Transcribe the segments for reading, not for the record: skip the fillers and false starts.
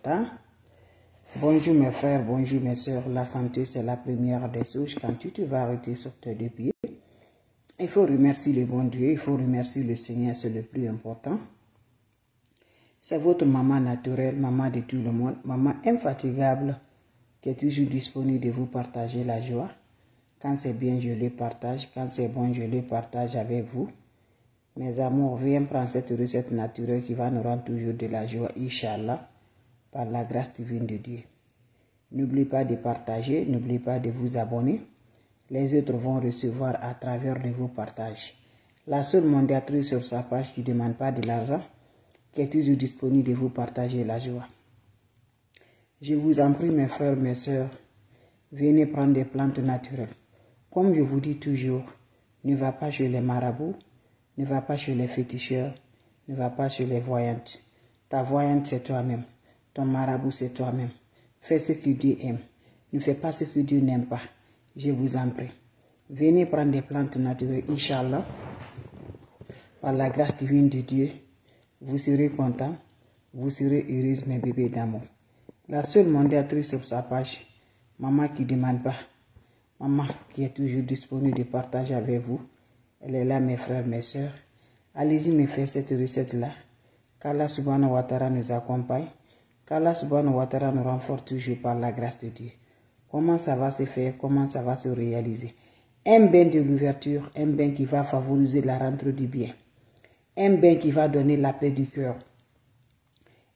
temps. Bonjour mes frères, bonjour mes soeurs. La santé, c'est la première des choses. Quand tu te vas arrêter sur tes deux pieds, il faut remercier le bon Dieu, il faut remercier le Seigneur, c'est le plus important. C'est votre maman naturelle, maman de tout le monde, maman infatigable, qui est toujours disponible de vous partager la joie. Quand c'est bien, je le partage. Quand c'est bon, je le partage avec vous. Mes amours, viens prendre cette recette naturelle qui va nous rendre toujours de la joie, Inch'Allah, par la grâce divine de Dieu. N'oubliez pas de partager, n'oubliez pas de vous abonner. Les autres vont recevoir à travers de vos partages. La seule mondiatrice sur sa page qui ne demande pas de l'argent, qui est toujours disponible de vous partager la joie. Je vous en prie, mes frères, mes soeurs, venez prendre des plantes naturelles. Comme je vous dis toujours, ne va pas chez les marabouts, ne va pas chez les féticheurs, ne va pas chez les voyantes. Ta voyante, c'est toi-même. Ton marabout, c'est toi-même. Fais ce que Dieu aime. Ne fais pas ce que Dieu n'aime pas. Je vous en prie. Venez prendre des plantes naturelles, Inch'Allah. Par la grâce divine de Dieu, vous serez contents, vous serez heureux, mes bébés d'amour. La seule mondiatrice sur sa page, maman qui ne demande pas, maman qui est toujours disponible de partager avec vous. Elle est là, mes frères, mes soeurs. Allez-y me faire cette recette-là. Qu'Allah subhanahu wa ta'ala nous accompagne. Qu'Allah subhanahu wa ta'ala nous renforce toujours par la grâce de Dieu. Comment ça va se faire? Comment ça va se réaliser? Un bain de l'ouverture, un bain qui va favoriser la rentrée du bien. Un bain qui va donner la paix du cœur.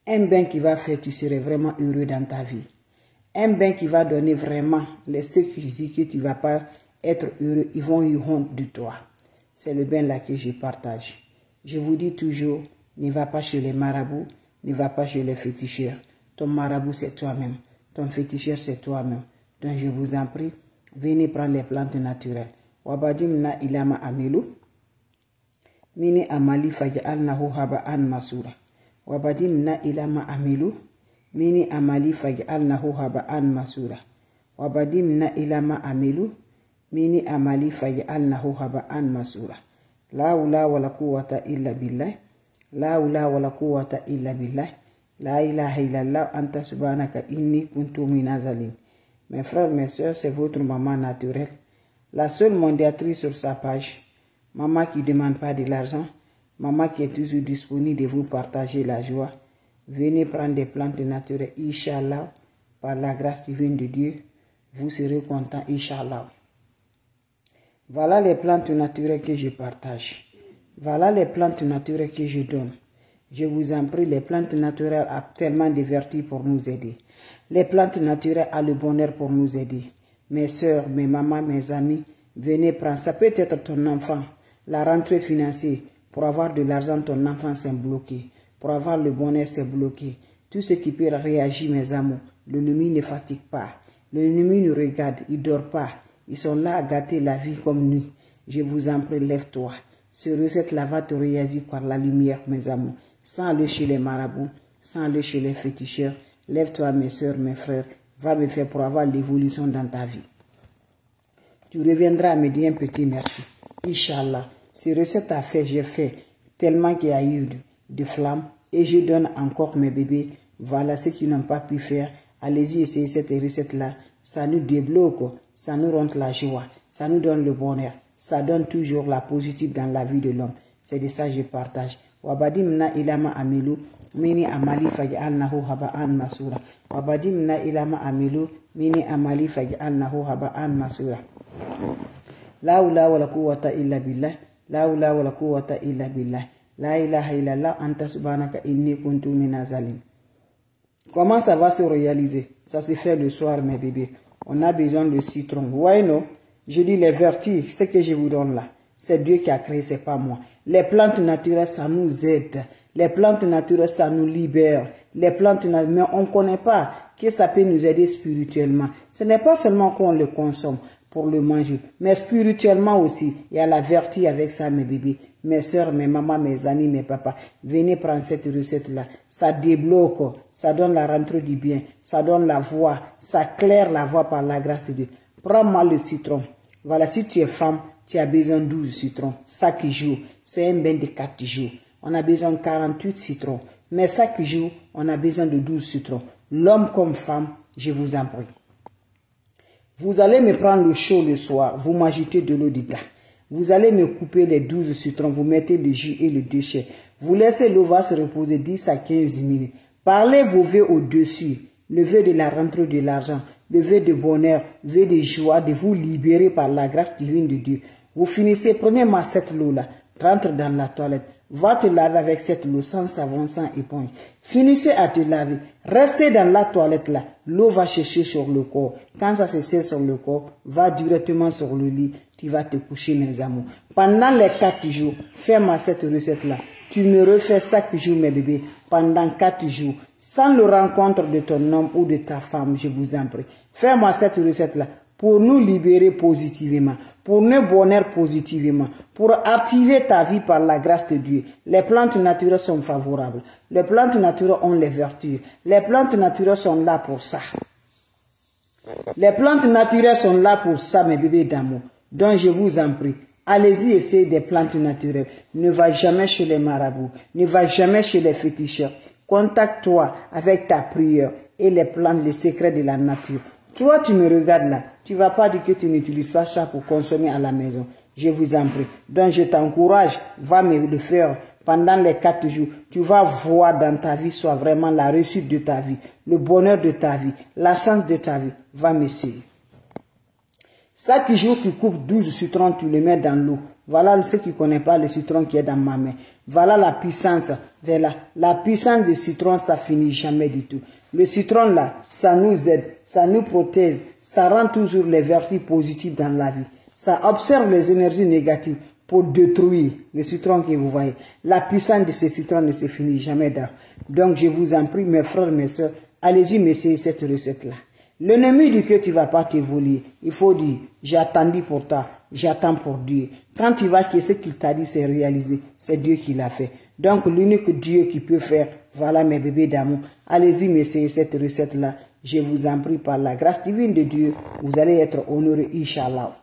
Un bain qui va faire que tu seras vraiment heureux dans ta vie. Un bain qui va donner vraiment les ceux qui disent que tu ne vas pas être heureux, ils vont eu honte de toi. C'est le bain là que je partage. Je vous dis toujours, ne va pas chez les marabouts, ne va pas chez les féticheurs. Ton marabout, c'est toi-même. Ton féticheur, c'est toi-même. Donc, je vous en prie, venez prendre les plantes naturelles. Wabadim na ilama amelu. Mini amali faj'alnahu haba'an masura. Wabadim na ilama amelu. Mini amali faj'alnahu haba'an masura. Wabadim na ilama amelu. Mini amali faj'alnahu haba'an masura. La hawla wala quwwata illa billah. La hawla wala quwwata illa billah. La ilaha illallah anta subhanaka inni kuntu minazalin. Mes frères, mes soeurs, c'est votre maman naturelle. La seule mondiatrice sur sa page. Maman qui ne demande pas de l'argent. Maman qui est toujours disponible de vous partager la joie. Venez prendre des plantes naturelles, Inch'Allah, par la grâce divine de Dieu. Vous serez contents, Inch'Allah. Voilà les plantes naturelles que je partage. Voilà les plantes naturelles que je donne. Je vous en prie, les plantes naturelles ont tellement de vertus pour nous aider. Les plantes naturelles ont le bonheur pour nous aider. Mes soeurs, mes mamans, mes amis, venez prendre. Ça peut être ton enfant. La rentrée financière, pour avoir de l'argent, ton enfant s'est bloqué. Pour avoir le bonheur, c'est bloqué. Tout ce qui peut réagir, mes amours. L'ennemi ne fatigue pas. L'ennemi nous regarde, il ne dort pas. Ils sont là à gâter la vie comme nous. Je vous en prie, lève-toi. Ce recette-là va te réagir par la lumière, mes amours. Sans aller chez les marabouts, sans aller chez les féticheurs. Lève-toi, mes soeurs, mes frères. Va me faire pour avoir l'évolution dans ta vie. Tu reviendras à me dire un petit merci. Inch'Allah. Ces recettes à faire, j'ai fait tellement qu'il y a eu de flammes. Et je donne encore mes bébés. Voilà ceux qui n'ont pas pu faire. Allez-y essayer cette recette-là. Ça nous débloque. Ça nous rend la joie. Ça nous donne le bonheur. Ça donne toujours la positive dans la vie de l'homme. C'est de ça que je partage. Wabadim ilama amilu. Mini amali faj'alnahu haba'an masura. Wabadim ilama amilu. Mini amali faj'alnahu haba'an masura. La hawla wala quwwata illa billah. La hawla wala quwwata illa billah. La ilaha illallah anta subhanaka inni kuntu minazalin. Comment ça va se réaliser? Ça se fait le soir, mes bébés. On a besoin de citron. Vous voyez, non? Je dis les vertus, ce que je vous donne là. C'est Dieu qui a créé, c'est pas moi. Les plantes naturelles, ça nous aide. Les plantes naturelles, ça nous libère. Les plantes naturelles, mais on ne connaît pas que ça peut nous aider spirituellement. Ce n'est pas seulement qu'on le consomme pour le manger, mais spirituellement aussi. Il y a la vertu avec ça, mes bébés. Mes soeurs, mes mamans, mes amis, mes papas, venez prendre cette recette-là. Ça débloque, ça donne la rentrée du bien, ça donne la voix, ça claire la voix par la grâce de Dieu. Prends-moi le citron. Voilà, si tu es femme, tu as besoin de 12 citrons. Chaque jour, c'est un bain de 4 jours. On a besoin de 48 citrons. Mais chaque jour, on a besoin de 12 citrons. L'homme comme femme, je vous en prie. Vous allez me prendre le chaud le soir, vous m'ajoutez de l'eau dedans. Vous allez me couper les 12 citrons, vous mettez le jus et le déchet. Vous laissez l'eau va se reposer 10 à 15 minutes. Parlez vos vœux au-dessus. Le vœu de la rentrée de l'argent, le vœu de bonheur, le vœu de joie, de vous libérer par la grâce divine de Dieu. Vous finissez, prenez-moi cette eau-là, rentre dans la toilette. Va te laver avec cette eau sans savon, sans éponge. Finissez à te laver. Restez dans la toilette là. L'eau va sécher sur le corps. Quand ça se sèche sur le corps, va directement sur le lit. Tu vas te coucher, mes amours. Pendant les 4 jours, fais-moi cette recette là. Tu me refais chaque jour, mes bébés, pendant 4 jours. Sans le rencontre de ton homme ou de ta femme, je vous en prie. Fais-moi cette recette là pour nous libérer positivement, pour nous bonheur positivement, pour activer ta vie par la grâce de Dieu. Les plantes naturelles sont favorables. Les plantes naturelles ont les vertus. Les plantes naturelles sont là pour ça. Les plantes naturelles sont là pour ça, mes bébés d'amour. Donc je vous en prie, allez-y essayer des plantes naturelles. Ne va jamais chez les marabouts. Ne va jamais chez les féticheurs. Contacte-toi avec ta prière et les plantes, les secrets de la nature. Toi, tu me regardes là. Tu ne vas pas dire que tu n'utilises pas ça pour consommer à la maison. Je vous en prie. Donc, je t'encourage. Va me le faire pendant les 4 jours. Tu vas voir dans ta vie soit vraiment la réussite de ta vie, le bonheur de ta vie, la chance de ta vie. Va m'essayer. Chaque jour, tu coupes 12 citrons, tu les mets dans l'eau. Voilà ceux qui ne connaissent pas le citron qui est dans ma main. Voilà la puissance. Voilà. La puissance des citrons, ça finit jamais du tout. Le citron là, ça nous aide, ça nous protège, ça rend toujours les vertus positives dans la vie. Ça observe les énergies négatives pour détruire le citron que vous voyez. La puissance de ce citron ne se finit jamais d'art. Donc je vous en prie, mes frères, mes soeurs, allez-y m'essayer cette recette-là. L'ennemi dit que tu ne vas pas t'évoluer. Il faut dire, j'ai attendu pour toi, j'attends pour Dieu. Quand tu vas que ce qu'il t'a dit c'est réalisé, c'est Dieu qui l'a fait. Donc l'unique Dieu qui peut faire, voilà mes bébés d'amour. Allez-y m'essayer cette recette-là. Je vous en prie par la grâce divine de Dieu, vous allez être honorés, Inch'Allah.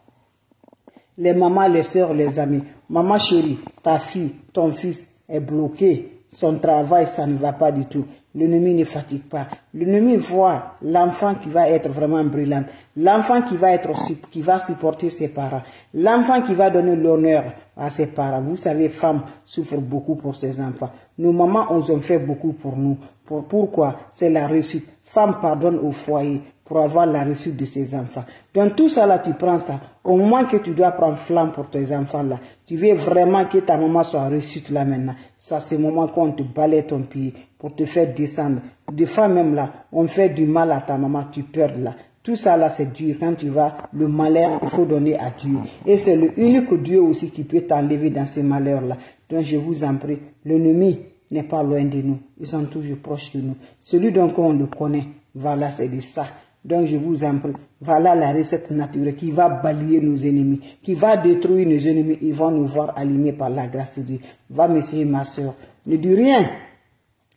Les mamans, les soeurs, les amis. Maman chérie, ta fille, ton fils est bloqué. Son travail, ça ne va pas du tout. L'ennemi ne fatigue pas. L'ennemi voit l'enfant qui va être vraiment brillant. L'enfant qui va supporter ses parents. L'enfant qui va donner l'honneur à ses parents. Vous savez, femmes souffrent beaucoup pour ses enfants. Nos mamans ont fait beaucoup pour nous. Pourquoi? C'est la réussite. Femme pardonne au foyer pour avoir la réussite de ses enfants. Donc tout ça là, tu prends ça. Au moins que tu dois prendre flamme pour tes enfants là. Tu veux vraiment que ta maman soit réussite là maintenant. Ça c'est le moment qu'on te balaye ton pied pour te faire descendre. Des fois même là, on fait du mal à ta maman, tu perds là. Tout ça là c'est Dieu. Quand tu vas, le malheur, il faut donner à Dieu. Et c'est le unique Dieu aussi qui peut t'enlever dans ce malheur là. Donc je vous en prie, l'ennemi n'est pas loin de nous. Ils sont toujours proches de nous. Celui dont on le connaît, voilà, c'est de ça. Donc je vous en prie, voilà la recette naturelle qui va balayer nos ennemis, qui va détruire nos ennemis. Ils vont nous voir alignés par la grâce de Dieu. Va m'essayer ma soeur. Ne dis rien.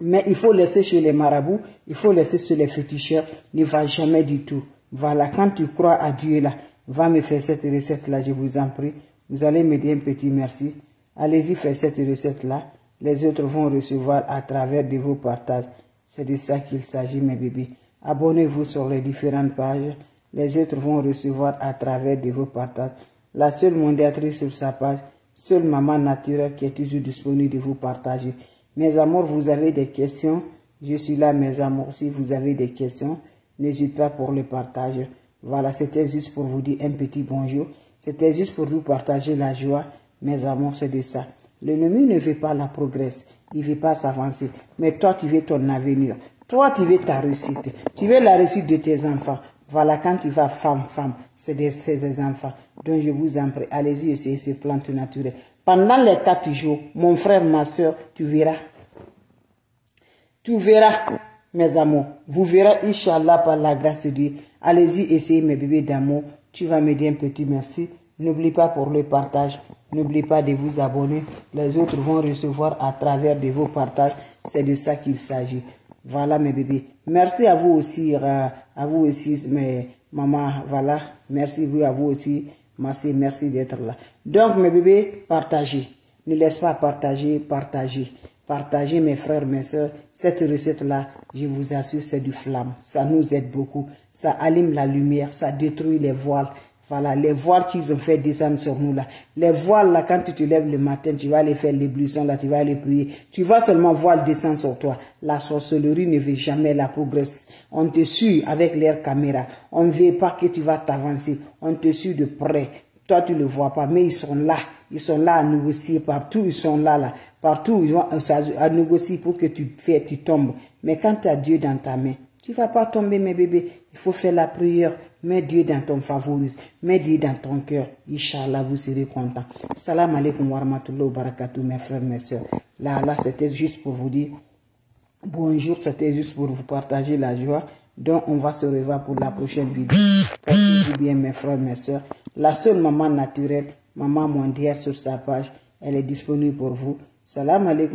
Mais il faut laisser chez les marabouts, il faut laisser chez les féticheurs. Ne va jamais du tout. Voilà, quand tu crois à Dieu là, va me faire cette recette là, je vous en prie. Vous allez me dire un petit merci. Allez-y faire cette recette là. Les autres vont recevoir à travers de vos partages. C'est de ça qu'il s'agit, mes bébés. Abonnez-vous sur les différentes pages. Les autres vont recevoir à travers de vos partages. La seule modératrice sur sa page, seule maman naturelle qui est toujours disponible de vous partager. Mes amours, vous avez des questions? Je suis là, mes amours. Si vous avez des questions, n'hésitez pas pour le partage. Voilà, c'était juste pour vous dire un petit bonjour. C'était juste pour vous partager la joie. Mes amours, c'est de ça. L'ennemi ne veut pas la progresse. Il ne veut pas s'avancer. Mais toi, tu veux ton avenir. Toi, tu veux ta réussite. Tu veux la réussite de tes enfants. Voilà, quand tu vas femme, c'est des enfants. Donc, je vous en prie, allez-y essayer ces plantes naturelles. Pendant les 4 jours, mon frère, ma soeur, tu verras. Tu verras, mes amours. Vous verrez, Inch'Allah, par la grâce de Dieu. Allez-y essayer, mes bébés d'amour. Tu vas me dire un petit merci. N'oublie pas pour le partage. N'oubliez pas de vous abonner. Les autres vont recevoir à travers de vos partages. C'est de ça qu'il s'agit. Voilà mes bébés. Merci à vous aussi, mes mamans. Voilà. Merci à vous aussi. Merci d'être là. Donc mes bébés, partagez. Ne laisse pas partager, partagez. Partagez mes frères, mes soeurs. Cette recette-là, je vous assure, c'est du flamme. Ça nous aide beaucoup. Ça allume la lumière, ça détruit les voiles. Voilà, les voiles qu'ils ont fait descendre sur nous là. Les voiles là, quand tu te lèves le matin, tu vas aller faire l'ébullition là, tu vas aller prier. Tu vas seulement voir descendre sur toi. La sorcellerie ne veut jamais la progresse. On te suit avec l'air caméra. On ne veut pas que tu vas t'avancer. On te suit de près. Toi, tu ne le vois pas, mais ils sont là. Ils sont là à négocier partout. Ils sont là. Partout, ils ont à négocier pour que tu tombes. Mais quand tu as Dieu dans ta main, tu ne vas pas tomber, mes bébés. Il faut faire la prière. Mets Dieu dans ton favoris. Mets Dieu dans ton cœur. Inch'Allah, vous serez contents. Salam alaikum wa rahmatullahi wa barakatuh, mes frères, mes soeurs. Là, c'était juste pour vous dire bonjour. C'était juste pour vous partager la joie. Donc, on va se revoir pour la prochaine vidéo. Portez-vous bien, mes frères, mes soeurs. La seule maman naturelle, maman mondiale sur sa page, elle est disponible pour vous. Salam alaikum.